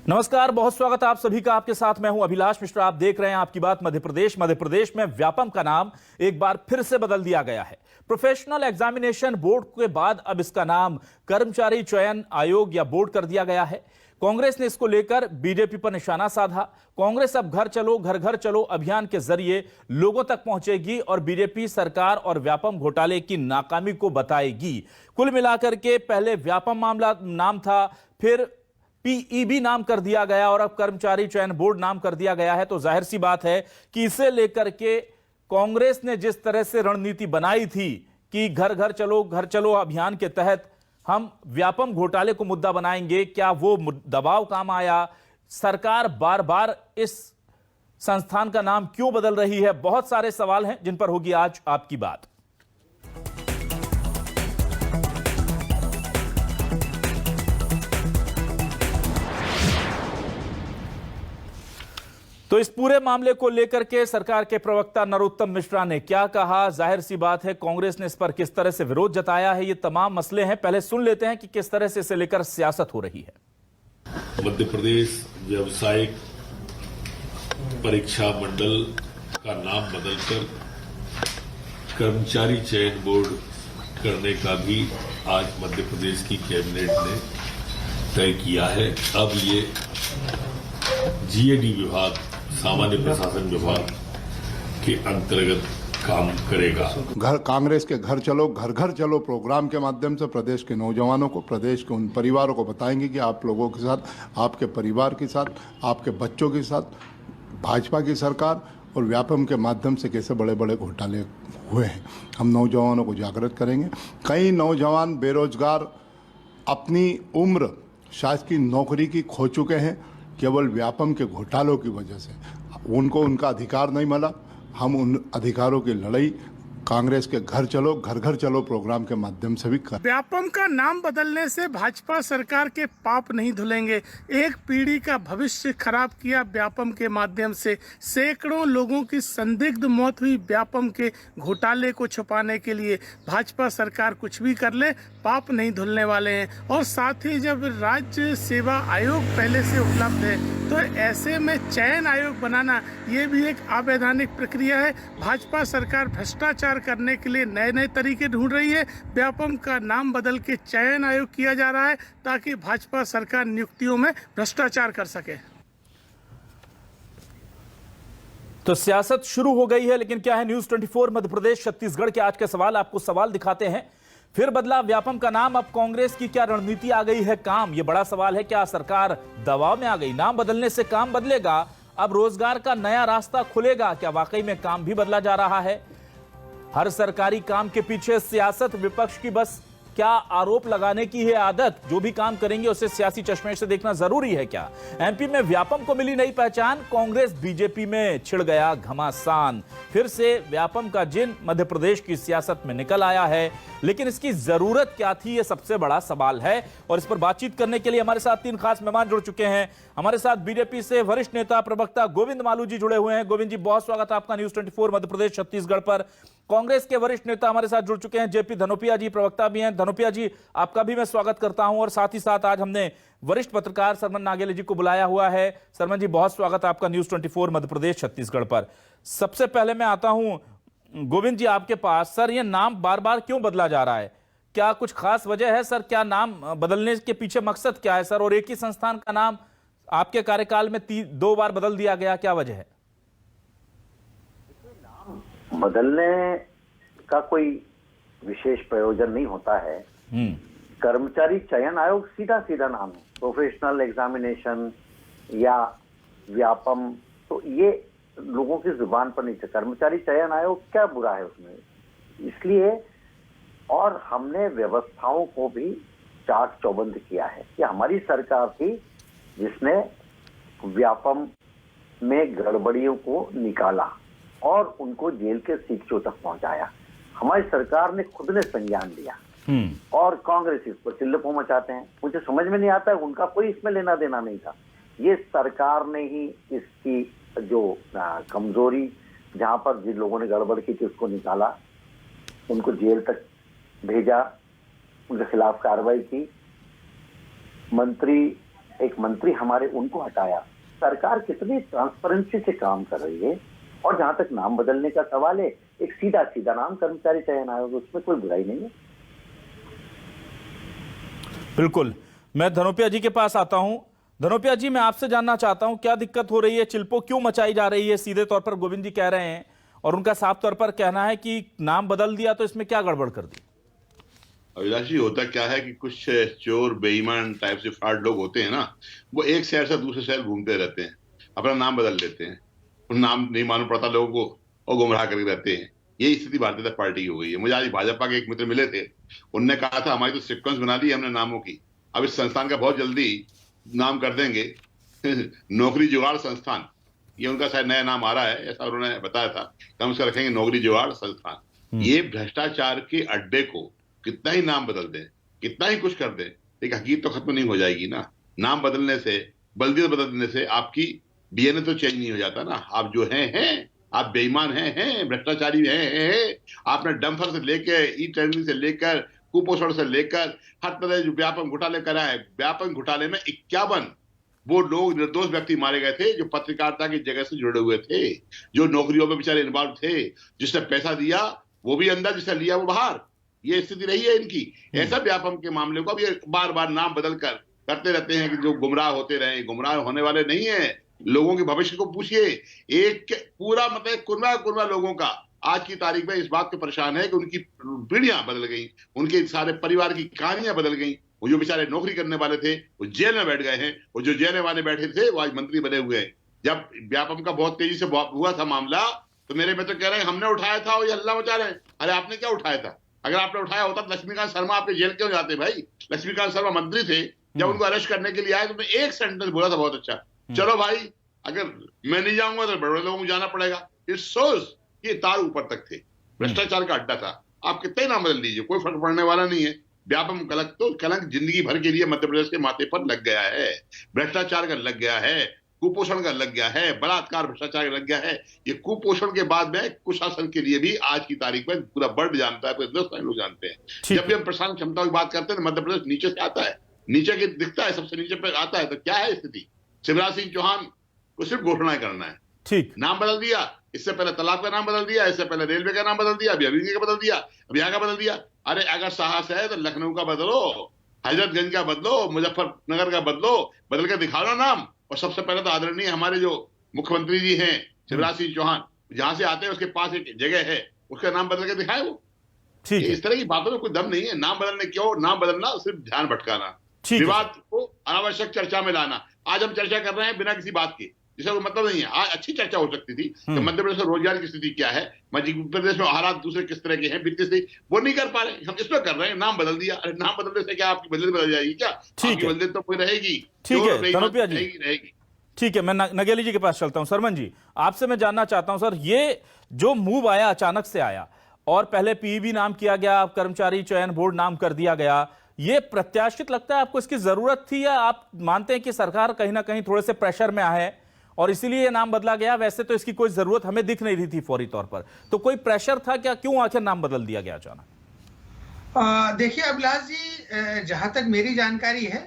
नमस्कार, बहुत स्वागत आप सभी का। आपके साथ मैं हूं अभिलाष मिश्रा। आप देख रहे हैं आपकी बात मध्य प्रदेश। मध्य प्रदेश में व्यापम का नाम एक बार फिर से बदल दिया गया है। प्रोफेशनल एग्जामिनेशन बोर्ड के बाद अब इसका नाम कर्मचारी चयन आयोग या बोर्ड कर दिया गया है। कांग्रेस ने इसको लेकर बीजेपी पर निशाना साधा। कांग्रेस अब घर घर चलो अभियान के जरिए लोगों तक पहुंचेगी और बीजेपी सरकार और व्यापम घोटाले की नाकामी को बताएगी। कुल मिलाकर के पहले व्यापम मामला नाम था, फिर पीईबी नाम कर दिया गया और अब कर्मचारी चयन बोर्ड नाम कर दिया गया है। तो जाहिर सी बात है कि इसे लेकर के कांग्रेस ने जिस तरह से रणनीति बनाई थी कि घर घर चलो अभियान के तहत हम व्यापम घोटाले को मुद्दा बनाएंगे, क्या वो दबाव काम आया? सरकार बार बार इस संस्थान का नाम क्यों बदल रही है? बहुत सारे सवाल हैं जिन पर होगी आज आपकी बात। तो इस पूरे मामले को लेकर के सरकार के प्रवक्ता नरोत्तम मिश्रा ने क्या कहा? जाहिर सी बात है कांग्रेस ने इस पर किस तरह से विरोध जताया है। ये तमाम मसले हैं, पहले सुन लेते हैं कि किस तरह से इसे लेकर सियासत हो रही है। मध्य प्रदेश व्यावसायिक परीक्षा मंडल का नाम बदलकर कर्मचारी चयन बोर्ड करने का भी आज मध्य प्रदेश की कैबिनेट ने तय किया है। अब ये जीएडी विभाग, सामान्य प्रशासन विभाग के अंतर्गत काम करेगा। कांग्रेस के घर चलो प्रोग्राम के माध्यम से प्रदेश के नौजवानों को, प्रदेश के उन परिवारों को बताएंगे कि आप लोगों के साथ, आपके परिवार के साथ, आपके बच्चों के साथ भाजपा की सरकार और व्यापम के माध्यम से कैसे बड़े बड़े घोटाले हुए हैं। हम नौजवानों को जागृत करेंगे। कई नौजवान बेरोजगार अपनी उम्र शासकीय नौकरी की खो चुके हैं केवल व्यापम के घोटालों की वजह से। उनको उनका अधिकार नहीं मिला। हम उन अधिकारों की लड़ाई कांग्रेस के घर चलो प्रोग्राम के माध्यम से भी कर। व्यापम का नाम बदलने से भाजपा सरकार के पाप नहीं धुलेंगे। एक पीढ़ी का भविष्य खराब किया व्यापम के माध्यम से। सैकड़ों लोगों की संदिग्ध मौत हुई व्यापम के घोटाले को छुपाने के लिए। भाजपा सरकार कुछ भी कर ले, पाप नहीं धुलने वाले हैं। और साथ ही जब राज्य सेवा आयोग पहले से उपलब्ध है तो ऐसे में चयन आयोग बनाना ये भी एक अवैधानिक प्रक्रिया है। भाजपा सरकार भ्रष्टाचार करने के लिए नए नए तरीके ढूंढ रही है। व्यापम का नाम बदल के चयन आयोग किया जा रहा है ताकि भाजपा सरकार नियुक्तियों में भ्रष्टाचार कर सके। तो सियासत शुरू हो गई है, लेकिन क्या है? न्यूज 24 मध्य प्रदेश छत्तीसगढ़ के आज के सवाल, आपको सवाल दिखाते हैं। फिर बदला व्यापम का नाम, अब कांग्रेस की क्या रणनीति आ गई है काम? यह बड़ा सवाल है। क्या सरकार दबाव में आ गई? नाम बदलने से काम बदलेगा? अब रोजगार का नया रास्ता खुलेगा? क्या वाकई में काम भी बदला जा रहा है? हर सरकारी काम के पीछे सियासत, विपक्ष की बस क्या आरोप लगाने की है आदत? जो भी काम करेंगे उसे सियासी चश्मे से देखना जरूरी है क्या? एमपी में व्यापम को मिली नई पहचान, कांग्रेस बीजेपी में छिड़ गया घमासान। फिर से व्यापम का जिन मध्य प्रदेश की सियासत में निकल आया है, लेकिन इसकी जरूरत क्या थी, यह सबसे बड़ा सवाल है। और इस पर बातचीत करने के लिए हमारे साथ तीन खास मेहमान जुड़ चुके हैं। हमारे साथ बीजेपी से वरिष्ठ नेता प्रवक्ता गोविंद मालू जी जुड़े हुए हैं। गोविंद जी, बहुत स्वागत है आपका न्यूज 24 मध्य प्रदेश छत्तीसगढ़ पर। कांग्रेस के वरिष्ठ नेता हमारे साथ जुड़ चुके हैं, जेपी धनोपिया जी, प्रवक्ता भी हैं। धनोपिया जी, आपका भी मैं स्वागत करता हूं। और साथ ही साथ आज हमने वरिष्ठ पत्रकार सरमन नागेले जी को बुलाया हुआ है। सरमन जी, बहुत स्वागत है आपका न्यूज 24 मध्य प्रदेश छत्तीसगढ़ पर। सबसे पहले मैं आता हूं गोविंद जी आपके पास। सर, ये नाम बार बार क्यों बदला जा रहा है? क्या कुछ खास वजह है सर? क्या नाम बदलने के पीछे मकसद क्या है सर? और एक ही संस्थान का नाम आपके कार्यकाल में 2 बार बदल दिया गया, क्या वजह है? बदलने का कोई विशेष प्रयोजन नहीं होता है। कर्मचारी चयन आयोग सीधा सीधा नाम है। प्रोफेशनल एग्जामिनेशन या व्यापम, तो ये लोगों की जुबान पर नहीं था। कर्मचारी चयन आयोग क्या बुरा है उसमें? इसलिए, और हमने व्यवस्थाओं को भी चाक चौबंद किया है कि हमारी सरकार थी जिसने व्यापम में गड़बड़ियों को निकाला और उनको जेल के सीखचों तक पहुंचाया। हमारी सरकार ने खुद ने संज्ञान लिया और कांग्रेस इस पर चिल्लपो मचाते हैं। मुझे समझ में नहीं आता है, उनका कोई इसमें लेना देना नहीं था। ये सरकार ने ही इसकी जो कमजोरी, जहां पर जिन लोगों ने गड़बड़ की थी उसको निकाला, उनको जेल तक भेजा, उनके खिलाफ कार्रवाई की। मंत्री एक मंत्री हमारे उनको हटाया। सरकार कितनी ट्रांसपेरेंसी से काम कर रही है। और जहां तक नाम बदलने का सवाल है, एक सीधा सीधा नाम कर्मचारी चयन आयोग, उसमें कोई बुराई नहीं है। बिल्कुल। मैं धनोपिया जी के पास आता हूं। धनोपिया जी, मैं आपसे जानना चाहता हूं क्या दिक्कत हो रही है, चिल्पो क्यों मचाई जा रही है? सीधे तौर पर गोविंद जी कह रहे हैं और उनका साफ तौर पर कहना है कि नाम बदल दिया तो इसमें क्या गड़बड़ कर दी? अभिलाष जी, होता क्या है कि कुछ चोर बेईमान टाइप से फ्रॉड लोग होते हैं ना, वो एक शहर से दूसरे शहर घूमते रहते हैं, अपना नाम बदल लेते हैं, उन नाम नहीं मालूम पड़ता लोगों को और गुमराह करके रहते हैं। यही स्थिति भारतीय जनता पार्टी की हो गई है। मुझे आज भाजपा के एक मित्र मिले थे, उनने कहा था हमारी तो सीक्वेंस बना दी हमने नामों की, अब इस संस्थान का बहुत जल्दी नाम कर देंगे नौकरी जुगाड़ संस्थान। ये उनका शायद नया नाम आ रहा है, ऐसा उन्होंने बताया था। हम उसका रखेंगे नौकरी जुगाड़ संस्थान। ये भ्रष्टाचार के अड्डे को कितना ही नाम बदल दें, कितना ही कुछ कर दें, लेकिन हकीकत तो खत्म नहीं हो जाएगी ना। नाम बदलने से, बल्दियत बदल देने से आपकी डीएनए तो चेंज नहीं हो जाता ना। आप जो हैं आप बेईमान हैं, भ्रष्टाचारी हैं। आपने डंफर से लेकर, ई टेंडरिंग से लेकर, कुपोषण से लेकर हर तरह जो व्यापक घोटाले कराए। व्यापक घोटाले में 51 वो लोग निर्दोष व्यक्ति मारे गए थे जो पत्रकारिता की जगह से जुड़े हुए थे, जो नौकरियों में बेचारे इन्वॉल्व थे। जिसने पैसा दिया वो भी अंदर, जिसने लिया वो बाहर। ये स्थिति रही है इनकी। ऐसा व्यापक के मामले को अब ये बार बार नाम बदल कर करते रहते हैं कि जो गुमराह होते रहे। गुमराह होने वाले नहीं है। लोगों के भविष्य को पूछिए। एक पूरा मतलब कुनबा लोगों का आज की तारीख में इस बात पे परेशान है कि उनकी पीढ़ियां बदल गई, उनके सारे परिवार की कहानियां बदल गई। वो जो बेचारे नौकरी करने वाले थे वो जेल में बैठ गए हैं, वो जो जेल वाले बैठे थे वो आज मंत्री बने हुए हैं। जब व्यापम का बहुत तेजी से हुआ था मामला, तो मेरे मित्र कह रहे हैं हमने उठाया था और ये हल्ला मचा रहे हैं। अरे आपने क्या उठाया था? अगर आपने उठाया होता तो लक्ष्मीकांत शर्मा आपके जेल क्यों जाते भाई? लक्ष्मीकांत शर्मा मंत्री थे, जब उनको अरेस्ट करने के लिए आए तो एक सेंटेंस बोला था बहुत अच्छा, चलो भाई अगर मैं नहीं जाऊंगा तो बड़े लोगों को जाना पड़ेगा। इट शोज ये तार ऊपर तक थे, भ्रष्टाचार का अड्डा था। आप कितने नाम बदल दीजिए, कोई फर्क पड़ने वाला नहीं है। व्यापम कलंक जिंदगी भर के लिए मध्य प्रदेश के माथे पर लग गया है। भ्रष्टाचार का लग गया है, कुपोषण का लग गया है, बलात्कार भ्रष्टाचार का लग गया है। ये कुपोषण के बाद में कुशासन के लिए भी आज की तारीख में पूरा वर्ल्ड जानता है, पूरे हिंदुस्तान लोग जानते हैं। जब भी हम प्रशासन क्षमता की बात करते हैं मध्य प्रदेश नीचे से आता है, नीचे के दिखता है, सबसे नीचे पे आता है। तो क्या है स्थिति? शिवराज सिंह चौहान को सिर्फ घोषणाएं करना है। ठीक, नाम बदल दिया, इससे पहले तालाब का नाम बदल दिया, इससे पहले रेलवे का नाम बदल दिया, अभी अभी का बदल दिया, अभी यहाँ का बदल दिया। अरे अगर साहस है तो लखनऊ का बदलो, हजरतगंज का बदलो, मुजफ्फरनगर का बदलो, बदल कर दिखाओ ना नाम। और सबसे पहले तो आदरणीय हमारे जो मुख्यमंत्री जी हैं शिवराज सिंह चौहान, जहां से आते हैं उसके पास एक जगह है, उसका नाम बदल के दिखाए वो। ठीक है। इस तरह की बातों में कोई दम नहीं है। नाम बदलने क्यों? नाम बदलना सिर्फ ध्यान भटकाना, ठीक है। विवाद को अनावश्यक चर्चा में लाना। आज हम चर्चा कर रहे हैं बिना किसी बात के, जिसका कोई मतलब नहीं है। आज अच्छी चर्चा हो सकती थी कि मध्य प्रदेश में रोजगार की स्थिति क्या है, मध्य प्रदेश में हालात दूसरे किस तरह के हैं, वित्तीय स्थिति, वो नहीं कर पा रहे। हम इसमें कर रहे हैं, नाम बदल दिया। अरे नाम बदलने से क्या आपकी बदल बदल जाएगी क्या? आपकी बदल तो कोई रहेगी। ठीक है धनोपिया जी, रहेगी। ठीक है। मैं नगेली जी के पास चलता हूं। सरमन जी, आपसे मैं जानना चाहता हूं सर, ये जो मूव आया अचानक से आया और पहले पीईबी नाम किया गया, कर्मचारी चयन बोर्ड नाम कर दिया गया, ये प्रत्याशित लगता है आपको? इसकी जरूरत थी या आप मानते हैं कि सरकार कहीं ना कहीं थोड़े से प्रेशर में है और इसीलिए नाम बदला गया? वैसे तो इसकी कोई जरूरत हमें दिख नहीं रही थी फौरी तौर पर, तो कोई प्रेशर था क्या? क्यों आखिर नाम बदल दिया गया अचानक? देखिए अभिलाष जी, जहां तक मेरी जानकारी है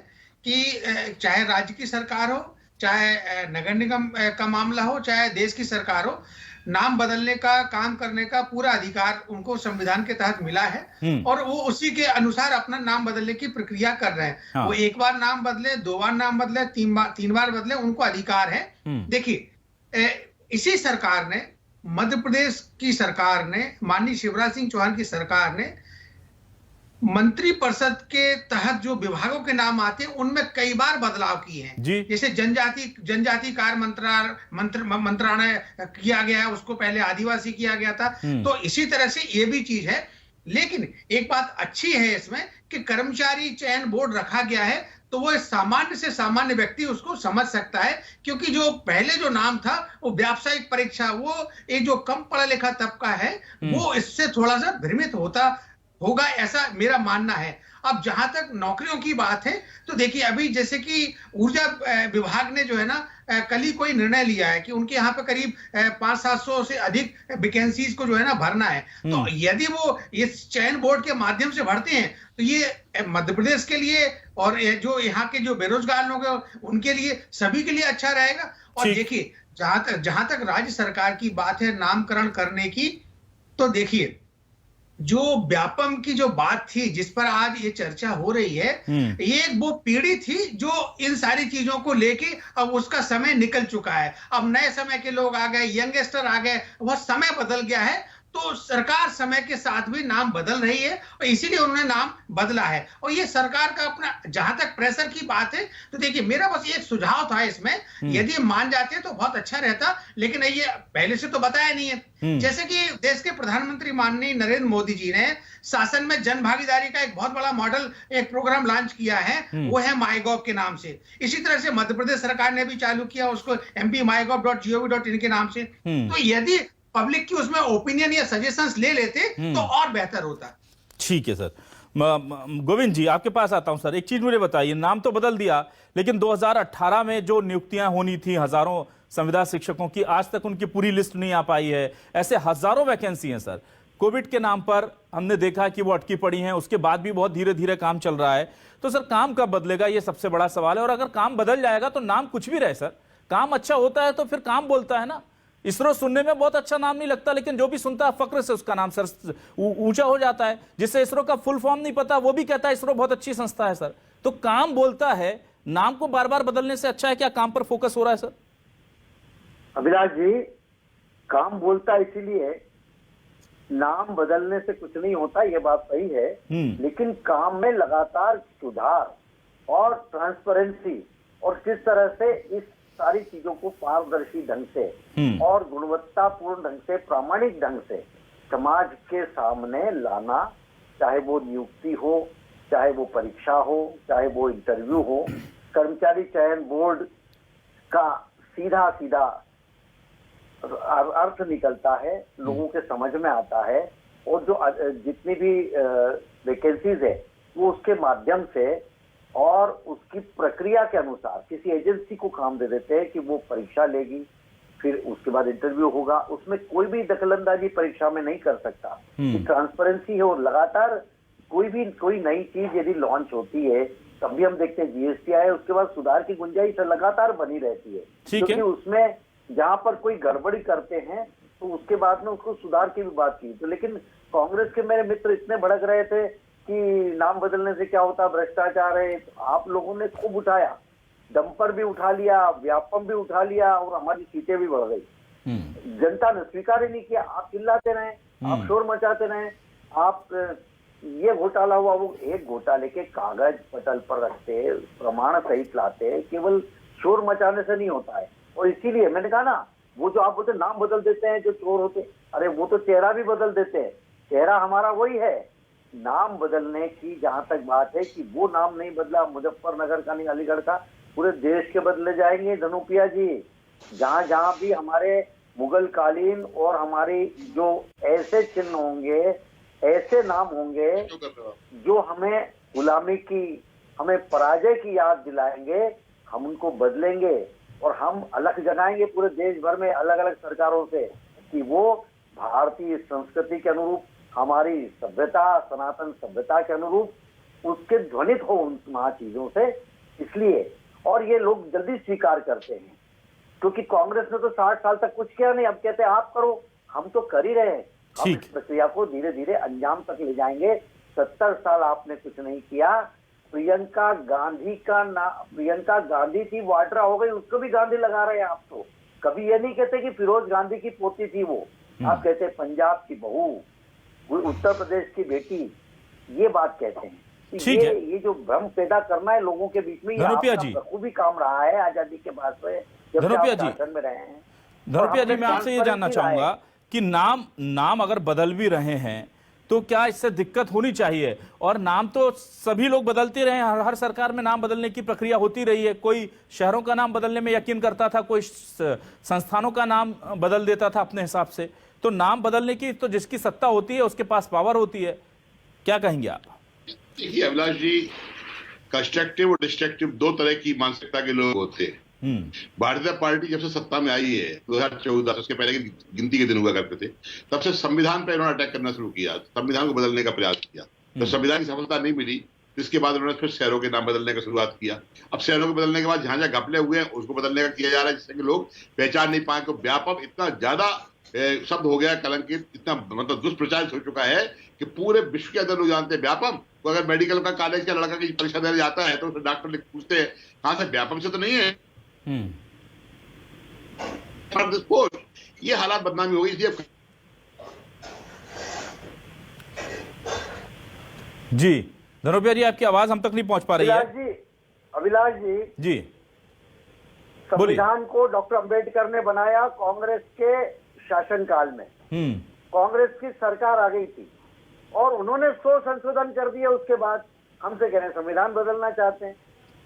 कि चाहे राज्य की सरकार हो, चाहे नगर निगम का मामला हो, चाहे देश की सरकार हो, नाम बदलने का, काम करने का पूरा अधिकार उनको संविधान के तहत मिला है और वो उसी के अनुसार अपना नाम बदलने की प्रक्रिया कर रहे हैं। हाँ। वो एक बार नाम बदले, 2 बार नाम बदले, 3 बार बदले, उनको अधिकार है। देखिए इसी सरकार ने, मध्य प्रदेश की सरकार ने, माननीय शिवराज सिंह चौहान की सरकार ने मंत्री परिषद के तहत जो विभागों के नाम आते हैं उनमें कई बार बदलाव किए हैं। जैसे जनजाति कार्य मंत्रालय किया गया है, उसको पहले आदिवासी किया गया था। तो इसी तरह से ये भी चीज है। लेकिन एक बात अच्छी है इसमें कि कर्मचारी चयन बोर्ड रखा गया है, तो वो सामान्य से सामान्य व्यक्ति उसको समझ सकता है। क्योंकि जो पहले जो नाम था वो व्यावसायिक परीक्षा, वो एक जो कम पढ़ा लिखा तबका है वो इससे थोड़ा सा भ्रमित होता होगा, ऐसा मेरा मानना है। अब जहां तक नौकरियों की बात है, तो देखिए अभी जैसे कि ऊर्जा विभाग ने जो है ना कल ही कोई निर्णय लिया है कि उनके यहाँ पे करीब 500-700 से अधिक वैकेंसीज को जो है ना भरना है। तो यदि वो इस चयन बोर्ड के माध्यम से भरते हैं तो ये मध्य प्रदेश के लिए और ये जो यहाँ के जो बेरोजगार लोग हैं उनके लिए, सभी के लिए अच्छा रहेगा। और देखिए जहां तक राज्य सरकार की बात है नामकरण करने की, तो देखिए जो व्यापम की जो बात थी जिस पर आज ये चर्चा हो रही है, ये एक वो पीढ़ी थी जो इन सारी चीजों को लेके अब उसका समय निकल चुका है। अब नए समय के लोग आ गए, यंगस्टर आ गए, वह समय बदल गया है। तो सरकार समय के साथ भी नाम बदल रही है और इसीलिए उन्होंने नाम बदला है। और ये सरकार का अपना, जहां तक प्रेशर की बात है, तो देखिए मेरा बस एक सुझाव था इसमें, यदि मान जाते तो बहुत अच्छा रहता, लेकिन ये पहले से तो बताया नहीं है। जैसे कि देश के प्रधानमंत्री माननीय नरेंद्र मोदी जी ने शासन में जन भागीदारी का एक बहुत बड़ा मॉडल, एक प्रोग्राम लॉन्च किया है, वो है माईगॉव के नाम से। इसी तरह से मध्य प्रदेश सरकार ने भी चालू किया उसको mp-mygov.gov.in के नाम से। तो यदि पब्लिक की उसमें ओपिनियन या सजेशंस ले लेते तो और बेहतर होता। ठीक है सर। गोविंद जी आपके पास आता हूं सर। एक चीज मुझे बताइए, नाम तो बदल दिया लेकिन 2018 में जो नियुक्तियां होनी थी हजारों संविदा शिक्षकों की, आज तक उनकी पूरी लिस्ट नहीं आ पाई है। ऐसे हजारों वैकेंसी हैं सर। कोविड के नाम पर हमने देखा कि वो अटकी पड़ी हैं, उसके बाद भी बहुत धीरे धीरे काम चल रहा है। तो सर काम कब बदलेगा, ये सबसे बड़ा सवाल है। और अगर काम बदल जाएगा तो नाम कुछ भी रहे सर, काम अच्छा होता है तो फिर काम बोलता है ना। इसरो सुनने में बहुत अच्छा नाम नहीं लगता, लेकिन जो भी सुनता है फक्र से उसका नाम सर ऊंचा हो जाता है। जिससे इसरो का फुल फॉर्म नहीं पता वो भी कहता है इसरो बहुत अच्छी संस्था है सर। तो काम बोलता है, नाम को बार बार बदलने से अच्छा है क्या काम पर फोकस हो रहा है सर? अभिलाष जी, काम बोलता इसीलिए, नाम बदलने से कुछ नहीं होता, ये बात सही है। लेकिन काम में लगातार सुधार और ट्रांसपेरेंसी और किस तरह से इस सारी चीजों को पारदर्शी ढंग से और गुणवत्तापूर्ण ढंग से, प्रामाणिक ढंग से समाज के सामने लाना, चाहे वो नियुक्ति हो, चाहे वो परीक्षा हो, चाहे वो इंटरव्यू हो, कर्मचारी चयन बोर्ड का सीधा सीधा अर्थ निकलता है, लोगों के समझ में आता है। और जो जितनी भी वैकेंसीज है वो उसके माध्यम से और उसकी प्रक्रिया के अनुसार किसी एजेंसी को काम दे देते हैं कि वो परीक्षा लेगी, फिर उसके बाद इंटरव्यू होगा। उसमें कोई भी दखलंदाजी परीक्षा में नहीं कर सकता। ट्रांसपेरेंसी है और लगातार कोई नई चीज यदि लॉन्च होती है, तब भी हम देखते हैं जीएसटी आए, उसके बाद सुधार की गुंजाइश लगातार बनी रहती है। क्योंकि उसमें जहां पर कोई गड़बड़ी करते हैं तो उसके बाद में उसको सुधार की भी बात की। तो लेकिन कांग्रेस के मेरे मित्र इतने भड़क रहे थे कि नाम बदलने से क्या होता, भ्रष्टाचार है। तो आप लोगों ने खूब उठाया, डंपर भी उठा लिया, व्यापम भी उठा लिया और हमारी सीटें भी बढ़ गई। जनता ने स्वीकार ही नहीं किया। आप चिल्लाते रहे, आप शोर मचाते रहे, आप ये घोटाला हुआ, वो एक घोटाले के कागज पटल पर रखते, प्रमाण सहित लाते, केवल शोर मचाने से नहीं होता है। और इसीलिए मैंने कहा ना, वो जो आप बोलते नाम बदल देते हैं जो चोर होते, अरे वो तो चेहरा भी बदल देते हैं। चेहरा हमारा वही है। नाम बदलने की जहां तक बात है कि वो नाम नहीं बदला, मुजफ्फरनगर का नहीं, अलीगढ़ का, पूरे देश के बदले जाएंगे धनुपिया जी। जहां जहां भी हमारे मुगल कालीन और हमारे जो ऐसे चिन्ह होंगे, ऐसे नाम होंगे जो हमें गुलामी की, हमें पराजय की याद दिलाएंगे, हम उनको बदलेंगे और हम अलग जगाएंगे पूरे देश भर में अलग अलग सरकारों से कि वो भारतीय संस्कृति के अनुरूप, हमारी सभ्यता, सनातन सभ्यता के अनुरूप उसके ध्वनित हो उन महा चीजों से। इसलिए और ये लोग जल्दी स्वीकार करते हैं क्योंकि कांग्रेस ने तो 60 साल तक कुछ किया नहीं। अब कहते हैं आप करो, हम तो कर ही रहे हैं। हम इस प्रक्रिया को धीरे धीरे अंजाम तक ले जाएंगे। 70 साल आपने कुछ नहीं किया। प्रियंका गांधी थी, वाड्रा हो गई, उसको भी गांधी लगा रहे हैं आप। तो कभी ये नहीं कहते कि फिरोज गांधी की पोती थी वो, आप कहते हैं पंजाब की बहू, उत्तर प्रदेश की बेटी, ये बात कहते हैं। ये जो भ्रम पैदा करना है लोगों के बीच में, खूबी काम रहा है आजादी के बाद से जब से आप शासन में रहे हैं। धनुपिया जी, मैं आपसे ये जानना चाहूंगा कि नाम अगर बदल भी रहे हैं तो क्या इससे दिक्कत होनी चाहिए? और नाम तो सभी लोग बदलते रहे, हर सरकार में नाम बदलने की प्रक्रिया होती रही है। कोई शहरों का नाम बदलने में यकीन करता था, कोई संस्थानों का नाम बदल देता था अपने हिसाब से। तो नाम बदलने की तो जिसकी सत्ता होती है उसके पास पावर होती है। क्या कहेंगे आप? देखिए अभिलाष जी, कंस्ट्रक्टिव और डिस्ट्रक्टिव दो तरह की मानसिकता के लोग होते हैं। भारतीय जनता पार्टी जब से सत्ता में आई है 2014, उसके पहले की गिनती के दिन हुआ करते थे, तब से संविधान पर इन्होंने अटैक करना शुरू किया, संविधान को बदलने का प्रयास किया। तो संविधान की सफलता नहीं मिली, इसके बाद उन्होंने फिर शहरों के नाम बदलने का शुरुआत किया। अब शहरों को बदलने के बाद जहां जहां घपले हुए हैं उसको बदलने का किया जा रहा है, जिससे कि लोग पहचान नहीं पाए। तो व्यापक इतना ज्यादा शब्द हो गया, कलंकित, इतना मतलब दुष्प्रचारित हो चुका है कि पूरे विश्व के अंदर लोग जानते हैं व्यापम को। अगर मेडिकल का कॉलेज का लड़का की परीक्षा देने जाता है तो उसे डॉक्टर पूछते हैं कहां से, व्यापम से तो नहीं है। ये हालात बदनामी हो गई। इसलिए जी धनोपिया जी, आपकी आवाज हम तक नहीं पहुंच पा रही है। अभिलाष जी, संविधान को डॉक्टर अंबेडकर ने बनाया कांग्रेस के शासनकाल में। कांग्रेस की सरकार आ गई थी और उन्होंने 100 संशोधन कर दिए। उसके बाद हमसे कह रहे हैं संविधान बदलना चाहते हैं।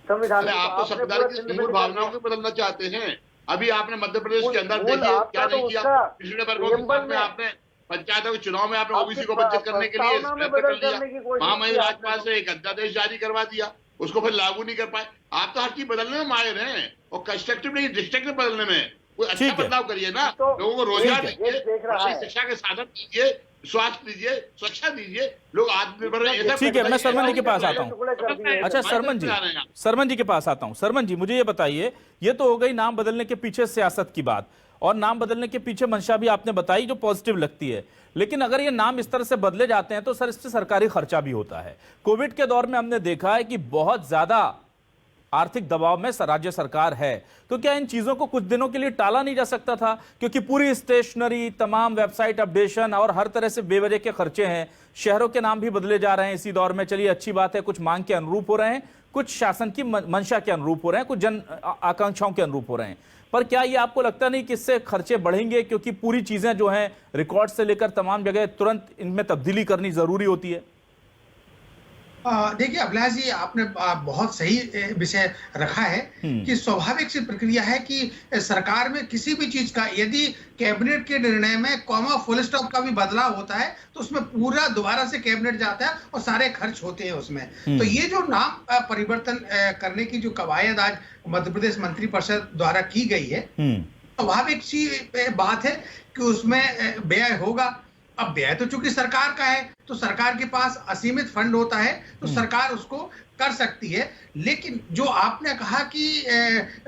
संविधान आप तो संविधान की मूल भावनाओं को बदलना चाहते हैं। अभी आपने मध्य प्रदेश के अंदर देखिए क्या नहीं किया। पिछले बार में आपने पंचायतों के चुनाव में आपने ओबीसी को वंचित करने के लिए कर लिया, महामहिम राज्यपाल से एक अध्यादेश जारी करवा दिया, उसको फिर लागू नहीं कर पाए। आप तो हर चीज बदलने में माहिर हैं और कंस्ट्रक्टिव नहीं डिस्ट्रक्टिव बदलने में। कोई अच्छा बदलाव करिए ना, लोगों को रोजगार दीजिए, शिक्षा के साधन दीजिए, स्वास्थ्य दीजिए, सुरक्षा दीजिए, लोग आत्मनिर्भर रहे। ठीक है, मैं सरमन जी के पास आता हूँ। अच्छा सरमन जी के पास आता हूँ। सरमन जी, मुझे ये बताइए, ये तो हो गई नाम बदलने के पीछे सियासत की बात, और नाम बदलने के पीछे मंशा भी आपने बताई जो पॉजिटिव लगती है। लेकिन अगर ये नाम इस तरह से बदले जाते हैं तो सर इससे सरकारी खर्चा भी होता है। कोविड के दौर में हमने देखा है कि बहुत ज्यादा आर्थिक दबाव में राज्य सरकार है, तो क्या इन चीजों को कुछ दिनों के लिए टाला नहीं जा सकता था? क्योंकि पूरी स्टेशनरी, तमाम वेबसाइट अपडेशन और हर तरह से बेवजह के खर्चे हैं। शहरों के नाम भी बदले जा रहे हैं इसी दौर में। चलिए अच्छी बात है, कुछ मांग के अनुरूप हो रहे हैं, कुछ शासन की मंशा के अनुरूप हो रहे हैं, कुछ जन आकांक्षाओं के अनुरूप हो रहे हैं। पर क्या ये आपको लगता नहीं कि इससे खर्चे बढ़ेंगे? क्योंकि पूरी चीजें जो हैं रिकॉर्ड से लेकर तमाम जगह तुरंत इनमें तब्दीली करनी जरूरी होती है। देखिए अभिलाष जी, आपने बहुत सही विषय रखा है कि स्वाभाविक सी प्रक्रिया है कि सरकार में किसी भी चीज का यदि कैबिनेट के निर्णय में कॉमा फुल स्टॉप का भी बदलाव होता है तो उसमें पूरा दोबारा से कैबिनेट जाता है और सारे खर्च होते हैं उसमें। तो ये जो नाम परिवर्तन करने की जो कवायद आज मध्य प्रदेश मंत्रिपरिषद द्वारा की गई है, स्वाभाविक सी बात है कि उसमें व्यय होगा। अब व्यय तो चूंकि सरकार का है तो सरकार के पास असीमित फंड होता है तो सरकार उसको कर सकती है। लेकिन जो आपने कहा कि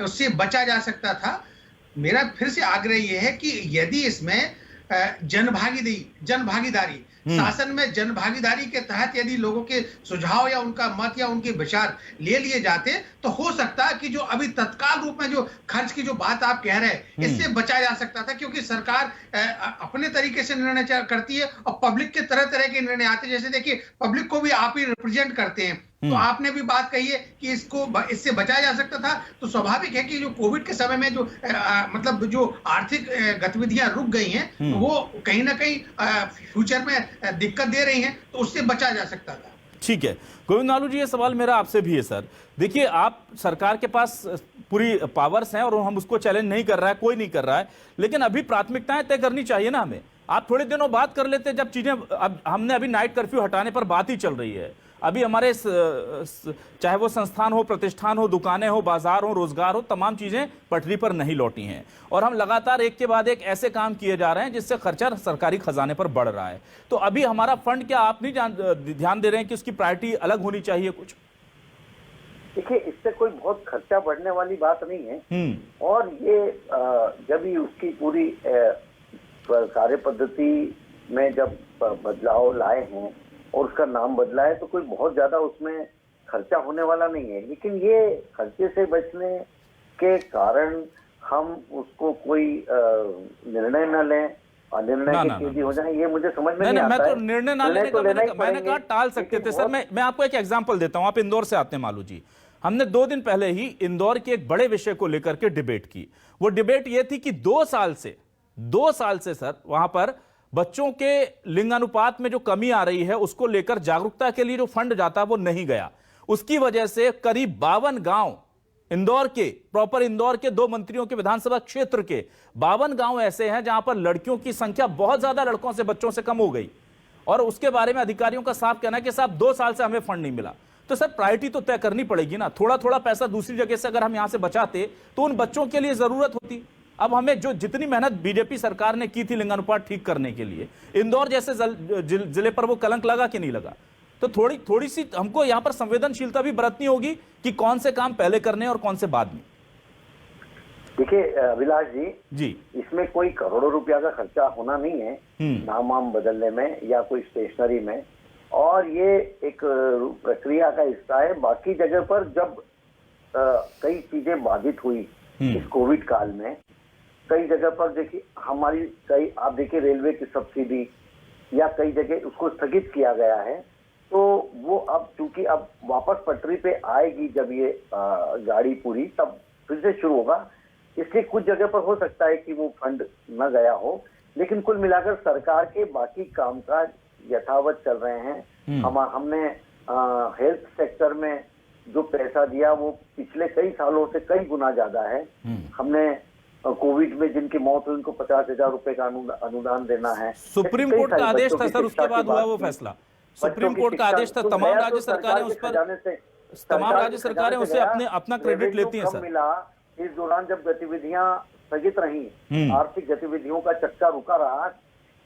उससे बचा जा सकता था, मेरा फिर से आग्रह यह है कि यदि इसमें जनभागीदारी शासन में जनभागीदारी के तहत यदि लोगों के सुझाव या उनका मत या उनके विचार ले लिए जाते तो हो सकता है कि जो अभी तत्काल रूप में जो खर्च की जो बात आप कह रहे हैं इससे बचा जा सकता था। क्योंकि सरकार अपने तरीके से निर्णय करती है और पब्लिक के तरह तरह के निर्णय आते हैं। जैसे देखिए, पब्लिक को भी आप ही रिप्रेजेंट करते हैं, तो आपने भी बात कही है कि इससे बचाया जा सकता था। तो स्वाभाविक है कि जो कोविड के समय में जो मतलब जो आर्थिक गतिविधियां रुक गई हैं वो कहीं ना कहीं फ्यूचर में दिक्कत दे रही हैं, तो उससे बचा जा सकता था। ठीक है गोविंद नालू जी, ये सवाल मेरा आपसे भी है सर। देखिए, आप सरकार के पास पूरी पावर्स हैं और हम उसको चैलेंज नहीं कर रहा है, कोई नहीं कर रहा है, लेकिन अभी प्राथमिकताएं तय करनी चाहिए ना हमें। आप थोड़े दिनों बाद कर लेते जब चीजें, अब हमने अभी नाइट कर्फ्यू हटाने पर बात ही चल रही है। अभी हमारे चाहे वो संस्थान हो, प्रतिष्ठान हो, दुकानें हो, बाजार हो, रोजगार हो, तमाम चीजें पटरी पर नहीं लौटी हैं और हम लगातार एक के बाद एक ऐसे काम किए जा रहे हैं जिससे खर्चा सरकारी खजाने पर बढ़ रहा है। तो अभी हमारा फंड क्या आप नहीं ध्यान दे रहे हैं कि उसकी प्रायोरिटी अलग होनी चाहिए कुछ? देखिए, इससे कोई बहुत खर्चा बढ़ने वाली बात नहीं है। और ये जब ही उसकी पूरी कार्य पद्धति में जब बदलाव लाए हैं और उसका नाम बदला है तो कोई बहुत ज्यादा उसमें खर्चा होने वाला नहीं है। लेकिन ये खर्चे से बचने के कारण हम उसको कोई निर्णय न लें और निर्णय के तेजी हो जाए, ये मुझे समझ में नहीं आता है। मैं तो निर्णय ना लेने का मैंने कहा टाल सकते थे सर। मैं आपको एक एग्जांपल देता हूं। आप इंदौर से आते हैं मालू जी। हमने 2 दिन पहले ही इंदौर के एक बड़े विषय को लेकर के डिबेट की। वो डिबेट ये थी कि 2 साल से सर वहां पर बच्चों के लिंगानुपात में जो कमी आ रही है उसको लेकर जागरूकता के लिए जो फंड जाता वो नहीं गया। उसकी वजह से करीब 52 गांव इंदौर के, प्रॉपर इंदौर के 2 मंत्रियों के विधानसभा क्षेत्र के 52 गांव ऐसे हैं जहां पर लड़कियों की संख्या बहुत ज्यादा लड़कों से, बच्चों से कम हो गई और उसके बारे में अधिकारियों का साफ कहना है कि साहब 2 साल से हमें फंड नहीं मिला। तो सर प्रायोरिटी तो तय करनी पड़ेगी ना, थोड़ा थोड़ा पैसा दूसरी जगह से अगर हम यहां से बचाते तो उन बच्चों के लिए जरूरत होती। अब हमें जो जितनी मेहनत बीजेपी सरकार ने की थी लिंगानुपात ठीक करने के लिए, इंदौर जैसे जिले पर वो कलंक लगा कि नहीं लगा? तो थोड़ी सी हमको यहां पर संवेदनशीलता भी बरतनी होगी कि कौन से काम पहले करने और कौन से बाद में। देखिए अभिलाष जी, इसमें कोई करोड़ों रुपया का खर्चा होना नहीं है नाम वाम बदलने में या कोई स्टेशनरी में, और ये एक प्रक्रिया का हिस्सा है। बाकी जगह पर जब कई चीजें बाधित हुई इस कोविड काल में, कई जगह पर देखिए हमारी आप देखिए रेलवे की सब्सिडी या कई जगह उसको स्थगित किया गया है, तो वो अब चूंकि अब वापस पटरी पे आएगी जब ये गाड़ी पूरी, तब फिर से शुरू होगा। इसलिए कुछ जगह पर हो सकता है कि वो फंड न गया हो, लेकिन कुल मिलाकर सरकार के बाकी कामकाज यथावत चल रहे हैं। हमने हेल्थ सेक्टर में जो पैसा दिया वो पिछले कई सालों से कई गुना ज्यादा है। हमने कोविड में जिनकी मौत हुई उनको 50,000 रुपए का अनुदान देना है। सुप्रीम कोर्ट का आदेश था सर, उसके बाद हुआ वो फैसला। सुप्रीम कोर्ट का आदेश था, तमाम राज्य सरकारें उस पर, तमाम राज्य सरकारें उसे अपना क्रेडिट लेती हैं सर। मिला इस दौरान जब गतिविधियां स्थगित रही, आर्थिक गतिविधियों का चक्का रुका रहा,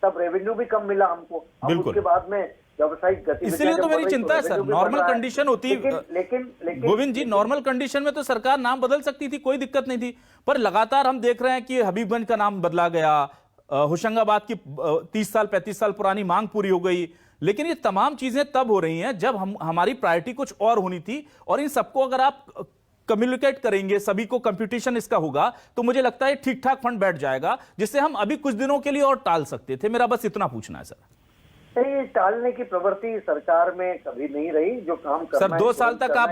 तब रेवेन्यू भी कम मिला हमको। अब उसके बाद में व्यावसायिक गतिविधियां, इसलिए तो मेरी चिंता है सर, नॉर्मल कंडीशन होती, लेकिन गोविंद जी नॉर्मल कंडीशन में तो सरकार नाम बदल सकती थी, कोई दिक्कत नहीं थी। पर लगातार हम देख रहे हैं कि हबीबगंज का नाम बदला गया, होशंगाबाद की 30 साल 35 साल पुरानी मांग पूरी हो गई। लेकिन ये तमाम चीजें तब हो रही हैं जब हमारी प्रायोरिटी कुछ और होनी थी, और इन सबको अगर आप कम्युनिकेट करेंगे, सभी को कंप्यूटेशन इसका होगा, तो मुझे लगता है ठीक ठाक फंड बैठ जाएगा, जिससे हम अभी कुछ दिनों के लिए और टाल सकते थे। मेरा बस इतना पूछना है सर। नहीं, टालने की प्रवृत्ति सरकार में कभी नहीं रही। जो काम करना सर 2 साल तक आप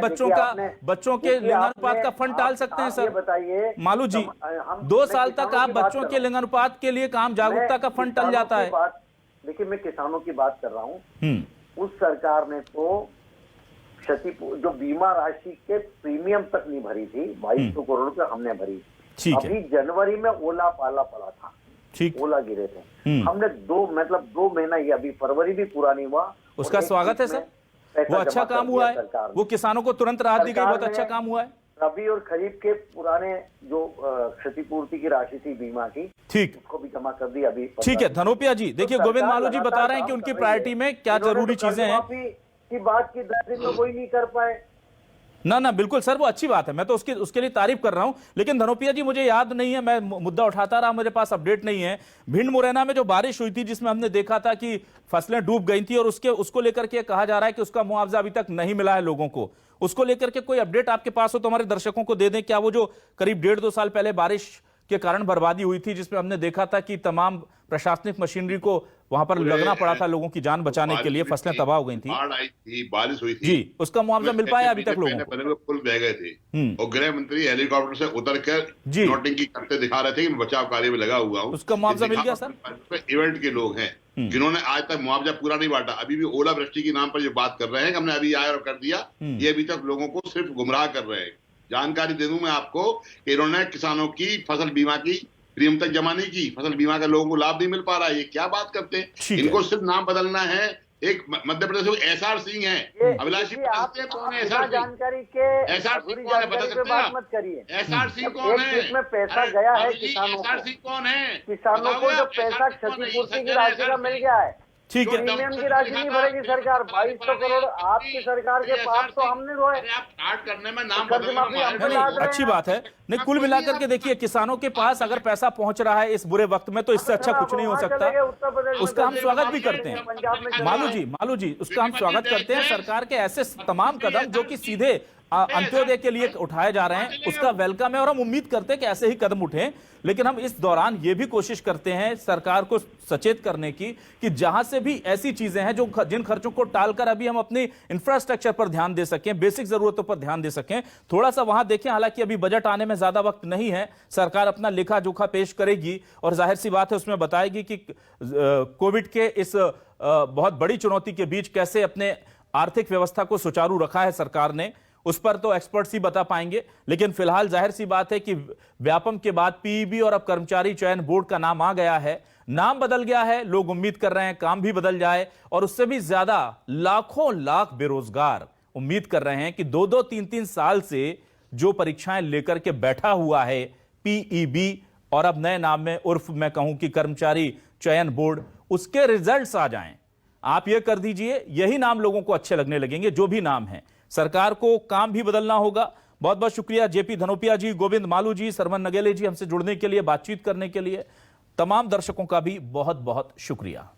बच्चों के लिंगानुपात का फंड टाल सकते हैं सर। बताइए मालू जी, 2 साल तक आप बच्चों के लिंगानुपात के लिए काम, जागरूकता का फंड टल जाता है। देखिए मैं किसानों की बात कर रहा हूँ। उस सरकार ने तो जो बीमा राशि के प्रीमियम तक नहीं भरी थी, 2200 करोड़ रुपए हमने भरी। अभी जनवरी में ओला पाला पड़ा था, ओला गिरे थे, हमने 2 महीना ही, अभी फरवरी भी पूरा नहीं हुआ। उसका स्वागत है सर, वो अच्छा काम हुआ है, वो किसानों को तुरंत राहत दी गई, बहुत अच्छा काम हुआ है। रबी और खरीफ के पुराने जो क्षतिपूर्ति की राशि थी बीमा की, ठीक, उसको भी जमा कर दी अभी। ठीक है धनोपिया जी, देखिए गोविंद मालू जी बता रहे हैं कि उनकी प्रायोरिटी में क्या जरूरी चीजें हैं की बात की 10 दिन में कोई नहीं कर पाए। ना बिल्कुल सर, वो अच्छी बात है, मैं तो उसके लिए तारीफ कर रहा हूं। लेकिन धनोपिया जी मुझे याद नहीं है, मैं मुद्दा उठाता रहा, मेरे पास अपडेट नहीं है। भिंड मुरैना में जो बारिश हुई थी जिसमें हमने देखा था कि फसलें डूब गई थी, और उसको लेकर के कहा जा रहा है कि उसका मुआवजा अभी तक नहीं मिला है लोगों को, उसको लेकर के कोई अपडेट आपके पास हो तो हमारे दर्शकों को दे दें। क्या वो जो करीब 1.5-2 साल पहले बारिश के कारण बर्बादी हुई थी, जिसमें हमने देखा था कि तमाम प्रशासनिक मशीनरी को वहां पर लगना पड़ा था लोगों की जान बचाने के लिए, फसलें तबाह हो गई थी, बाढ़ आई थी, बारिश हुई थी जी, उसका मुआवजा मिल पाया अभी तक लोगों को? बने हुए पुल बह गए थे और गृह मंत्री हेलीकॉप्टर से उतरकर नोटिंग करते दिखा रहे थे कि बचाव कार्य में लगा हुआ हूँ। उसका मुआवजा मिल गया सर? इवेंट के लोग हैं जिन्होंने आज तक मुआवजा पूरा नहीं बांटा, अभी भी ओलावृष्टि के नाम पर जो बात कर रहे हैं कि हमने अभी आया और कर दिया, ये अभी तक लोगों को सिर्फ गुमराह कर रहे हैं। जानकारी दे दूं मैं आपको कि इन्होंने किसानों की फसल बीमा की प्रीमियम तक जमा नहीं की, फसल बीमा का लोगों को लाभ नहीं मिल पा रहा है। ये क्या बात करते हैं? इनको सिर्फ नाम बदलना है। एक मध्य प्रदेश में SR सिंह है, अभिलाषी कौन है? जानकारी के SR सिंह कौन है बता सकते हैं? मत करिए। SR सिंह कौन है? इसमें पैसा गया है किसानों SR सिंह कौन है? किसानों को जो पैसा क्षतिपूर्ति की राशि का मिल गया है, ठीक है, प्रीमियम की राशि नहीं भरेगी सरकार। 2200 करोड़ आपकी सरकार के पास तो हमने रोए। आप स्टार्ट करने में नाम अच्छी बात है। नहीं, कुल मिलाकर के देखिए किसानों के पास अगर पैसा पहुंच रहा है इस बुरे वक्त में, तो इससे अच्छा कुछ नहीं हो सकता। उसका हम स्वागत भी करते हैं मालू जी, उसका हम स्वागत करते हैं। सरकार के ऐसे तमाम कदम जो कि सीधे अंत्योदय के लिए उठाए जा रहे हैं, उसका वेलकम है, और हम उम्मीद करते हैं कि ऐसे ही कदम उठें। लेकिन हम इस दौरान ये भी कोशिश करते हैं सरकार को सचेत करने की कि जहां से भी ऐसी चीजें हैं जो जिन खर्चों को टालकर अभी हम अपने इंफ्रास्ट्रक्चर पर ध्यान दे सकें, बेसिक जरूरतों पर ध्यान दे सकें, थोड़ा सा वहां देखें। हालांकि अभी बजट आने में ज्यादा वक्त नहीं है, सरकार अपना लेखा जोखा पेश करेगी और जाहिर सी बात है उसमें बताएगी कि कोविड के इस बहुत बड़ी चुनौती के बीच कैसे अपने आर्थिक व्यवस्था को सुचारू रखा है सरकार ने, उस पर तो एक्सपर्ट्स ही बता पाएंगे। लेकिन फिलहाल जाहिर सी बात है कि व्यापम के बाद पीईबी और अब कर्मचारी चयन बोर्ड का नाम आ गया है। नाम बदल गया है, लोग उम्मीद कर रहे हैं काम भी बदल जाए, और उससे भी ज्यादा लाखों लाख बेरोजगार उम्मीद कर रहे हैं कि 2-2, 3-3 साल से जो परीक्षाएं लेकर के बैठा हुआ है पीईबी, और अब नए नाम में उर्फ मैं कहूं कि कर्मचारी चयन बोर्ड, उसके रिजल्ट्स आ जाएं। आप यह कर दीजिए, यही नाम लोगों को अच्छे लगने लगेंगे, जो भी नाम है। सरकार को काम भी बदलना होगा। बहुत बहुत शुक्रिया जेपी धनोपिया जी, गोविंद मालू जी, सरवन नगेले जी, हमसे जुड़ने के लिए, बातचीत करने के लिए। तमाम दर्शकों का भी बहुत बहुत शुक्रिया।